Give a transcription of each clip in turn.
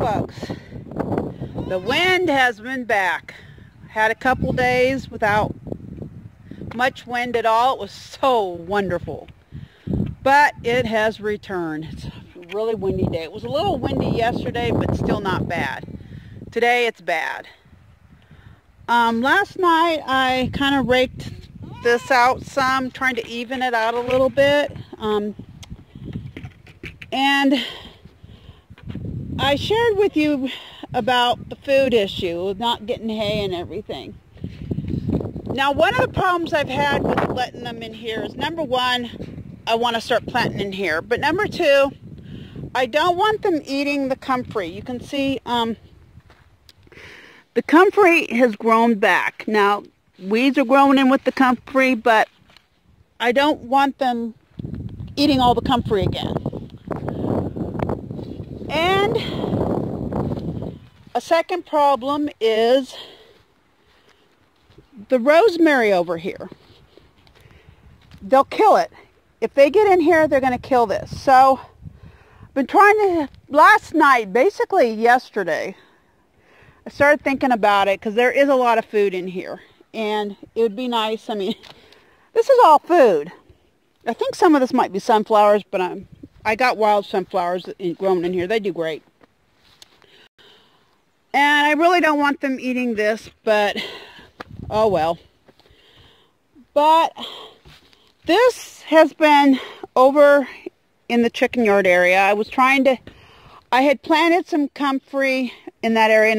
folks, the wind has been back. Had a couple days without much wind at all. It was so wonderful. But it has returned. It's a really windy day. It was a little windy yesterday, but still not bad. Today it's bad. Last night I kind of raked this out some, trying to even it out a little bit. And I shared with you about the food issue, not getting hay and everything. Now, one of the problems I've had with letting them in here is, number one, I want to start planting in here. But number two, I don't want them eating the comfrey. You can see the comfrey has grown back. Now, weeds are growing in with the comfrey, but I don't want them eating all the comfrey again. And a second problem is the rosemary over here. They'll kill it. If they get in here, they're going to kill this. So I've been trying to, last night, basically yesterday, I started thinking about it because there is a lot of food in here. And it would be nice. I mean, this is all food. I think some of this might be sunflowers, but I got wild sunflowers grown in here. They do great. And I really don't want them eating this, but oh well. But this has been over in the chicken yard area. I had planted some comfrey in that area,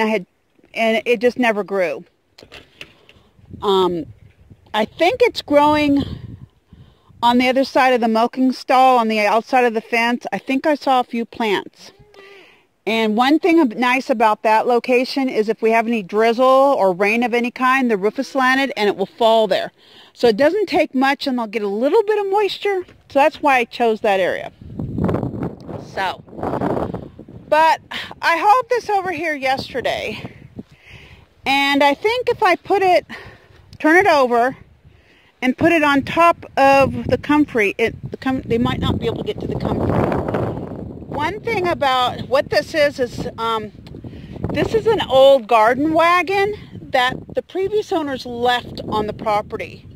and it just never grew. I think it's growing on the other side of the milking stall, on the outside of the fence. I think I saw a few plants. And one thing nice about that location is if we have any drizzle or rain of any kind, the roof is slanted and it will fall there. So it doesn't take much and they'll get a little bit of moisture. So that's why I chose that area. So, but I hauled this over here yesterday. And I think if I turn it over and put it on top of the comfrey, they might not be able to get to the comfrey. One thing about what this is this is an old garden wagon that the previous owners left on the property.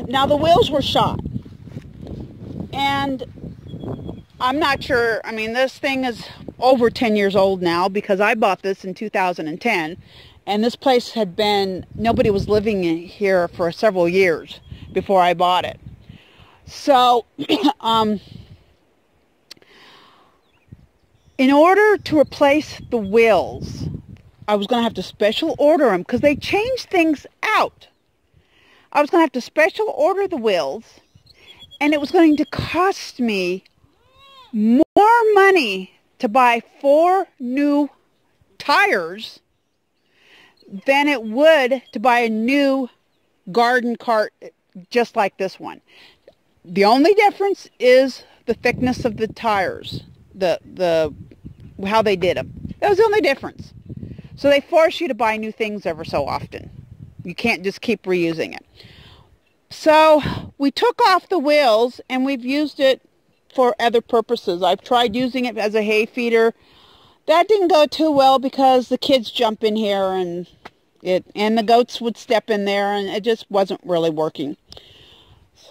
Now the wheels were shot. And I'm not sure, I mean, this thing is over 10 years old now because I bought this in 2010. And this place had been, nobody was living in here for several years before I bought it. So, in order to replace the wheels, I was going to have to special order them because they changed things out. I was going to have to special order the wheels, and it was going to cost me more money to buy 4 new tires than it would to buy a new garden cart just like this one. The only difference is the thickness of the tires, how they did them. That was the only difference. So they force you to buy new things ever so often. You can't just keep reusing it. So we took off the wheels and we've used it for other purposes. I've tried using it as a hay feeder. That didn't go too well because the kids jump in here and the goats would step in there and it just wasn't really working.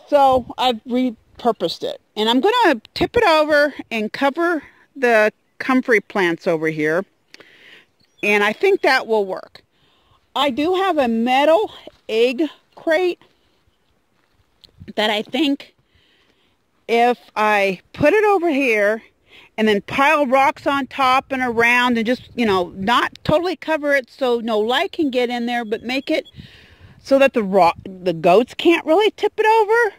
So I've repurposed it. And I'm going to tip it over and cover the comfrey plants over here. And I think that will work. I do have a metal egg crate that I think if I put it over here and then pile rocks on top and around and just, not totally cover it so no light can get in there, but make it so that the goats can't really tip it over.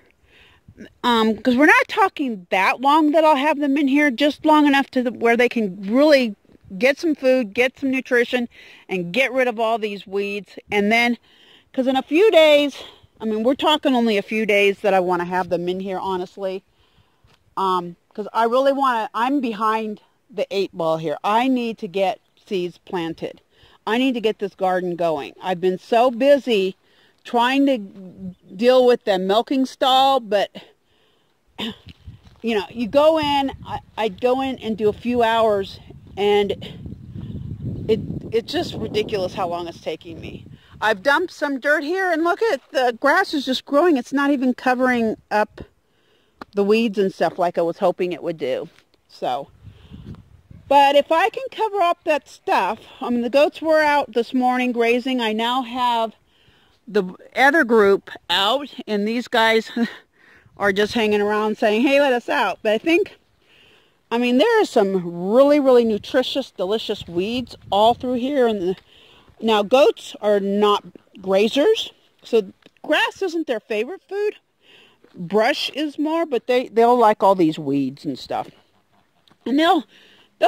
Because we're not talking that long that I'll have them in here, just long enough where they can really get some food, get some nutrition, and get rid of all these weeds. And then, because in a few days, I mean, we're talking only a few days that I want to have them in here, honestly. Because I really want to, I'm behind the 8 ball here. I need to get seeds planted. I need to get this garden going. I've been so busy trying to deal with the milking stall, but you know, you go in, I'd go in and do a few hours And it's just ridiculous how long it's taking me. I've dumped some dirt here, and look at the grass is just growing. It's not even covering up the weeds and stuff like I was hoping it would do. So, but if I can cover up that stuff, I mean, the goats were out this morning grazing. I now have the other group out, and these guys are just hanging around saying, hey, let us out. But I think, I mean, there are some really, really nutritious, delicious weeds all through here. And now goats are not grazers, so grass isn't their favorite food. Brush is more, but they'll like all these weeds and stuff. And they'll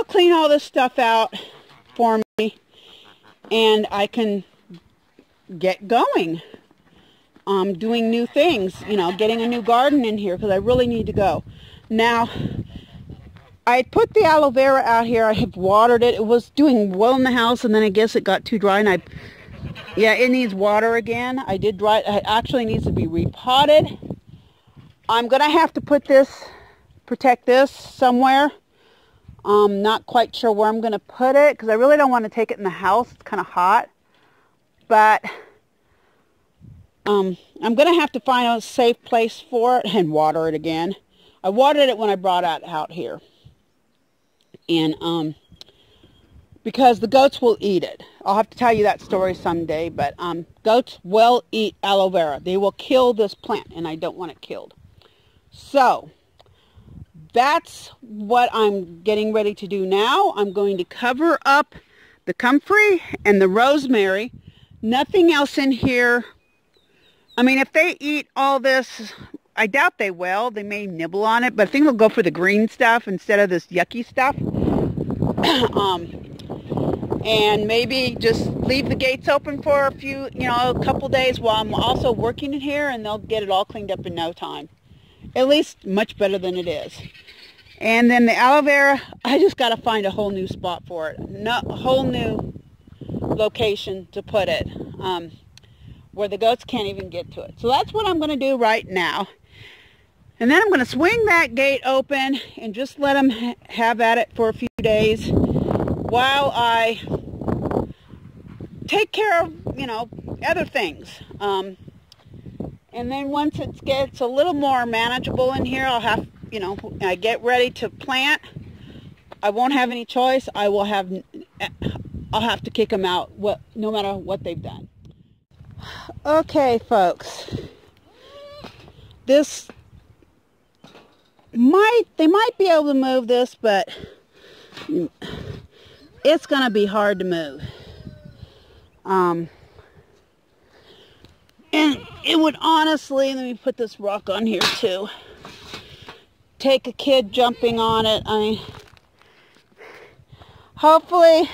clean all this stuff out for me, and I can get going. Doing new things, you know, getting a new garden in here, because I really need to go. Now, I put the aloe vera out here. I have watered it. It was doing well in the house, and then I guess it got too dry, and yeah, it needs water again. I did dry it. It actually needs to be repotted. I'm going to have to protect this somewhere. Not quite sure where I'm going to put it, because I really don't want to take it in the house. It's kind of hot. But I'm going to have to find a safe place for it and water it again. I watered it when I brought it out here. And because the goats will eat it. I'll have to tell you that story someday. But goats will eat aloe vera. They will kill this plant, and I don't want it killed. So that's what I'm getting ready to do now. I'm going to cover up the comfrey and the rosemary. Nothing else in here. I mean, if they eat all this, I doubt they will. They may nibble on it, but I think they'll go for the green stuff instead of this yucky stuff. And maybe just leave the gates open for a couple days while I'm also working in here, and they'll get it all cleaned up in no time. At least much better than it is. And then the aloe vera, I just got to find a whole new spot for it. A whole new location to put it, where the goats can't even get to it. So that's what I'm going to do right now. And then I'm going to swing that gate open and just let them have at it for a few days while I take care of, other things. And then once it gets a little more manageable in here, I'll have, I get ready to plant. I won't have any choice. I'll have to kick them out, no matter what they've done. Okay, folks. They might be able to move this, but it's going to be hard to move. And it would honestly, let me put this rock on here too, take a kid jumping on it. I mean, hopefully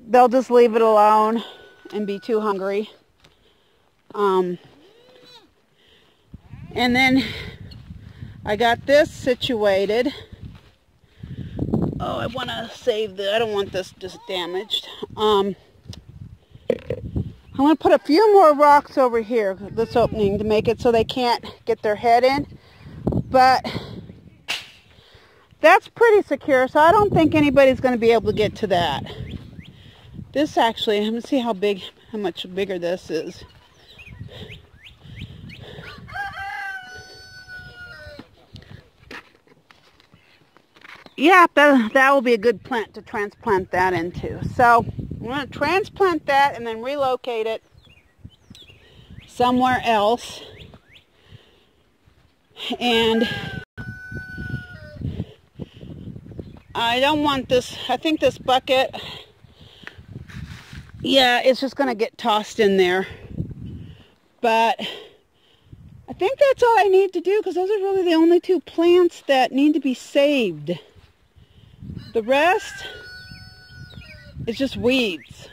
they'll just leave it alone and be too hungry. And then I got this situated. Oh, I want to save I don't want this just damaged. I'm going to put a few more rocks over here, this opening, to make it so they can't get their head in. But that's pretty secure, so I don't think anybody's going to be able to get to that. This actually, I'm going to see how much bigger this is. Yeah, that will be a good plant to transplant that into. So I'm going to transplant that and then relocate it somewhere else. And I don't want this, I think this bucket, yeah, it's just going to get tossed in there. But I think that's all I need to do, because those are really the only two plants that need to be saved. The rest is just weeds.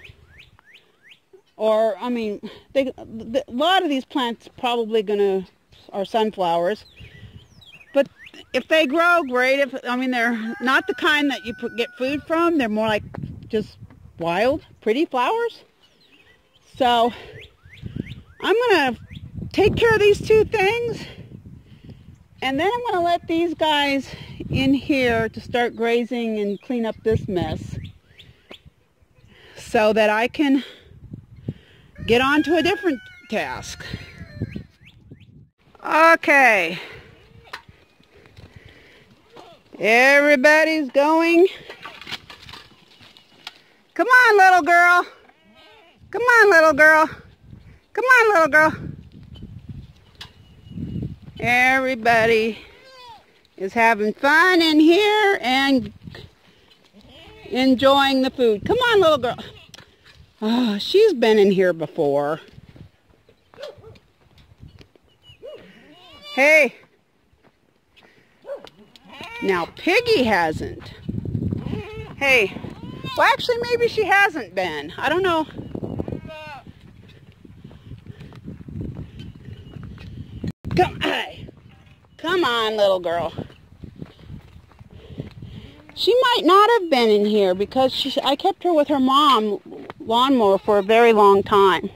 Or, I mean, a lot of these plants probably are sunflowers. But if they grow, great. They're not the kind that you get food from. They're more like just wild, pretty flowers. So I'm going to take care of these two things And then I'm going to let these guys in here to start grazing and clean up this mess so that I can get on to a different task. Okay. Everybody's going. Come on, little girl. Come on, little girl. Come on, little girl. Everybody is having fun in here and enjoying the food. Come on, little girl. Oh, she's been in here before. Hey. Now, Piggy hasn't. Hey. Well, actually, maybe she hasn't been. I don't know. Come on, little girl. She might not have been in here because I kept her with her mom lawnmower for a very long time.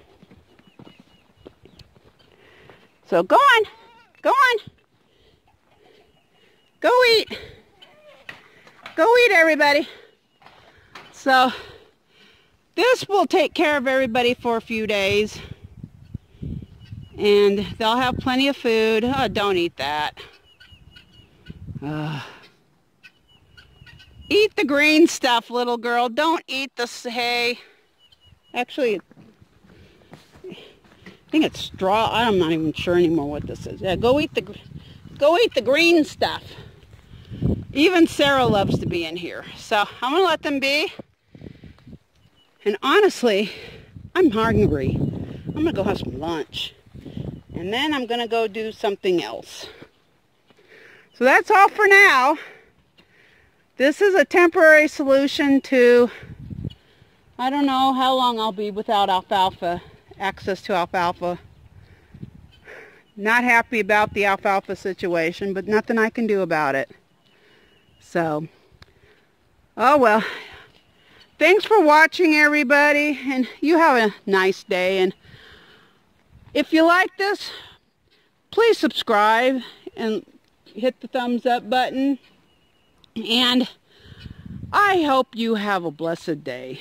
So go on. Go on. Go eat. Go eat, everybody. So this will take care of everybody for a few days. And they'll have plenty of food. Oh, don't eat that. Eat the green stuff, little girl. Don't eat the hay. Actually, I think it's straw. I'm not even sure anymore what this is. Yeah, go eat the green stuff. Even Sarah loves to be in here. So I'm going to let them be. And honestly, I'm hungry. I'm going to go have some lunch. And then I'm going to go do something else. So that's all for now. This is a temporary solution to, I don't know how long I'll be without alfalfa, access to alfalfa. Not happy about the alfalfa situation, but nothing I can do about it. So, oh well. Thanks for watching, everybody, and you have a nice day. And if you like this, please subscribe and hit the thumbs up button. And I hope you have a blessed day.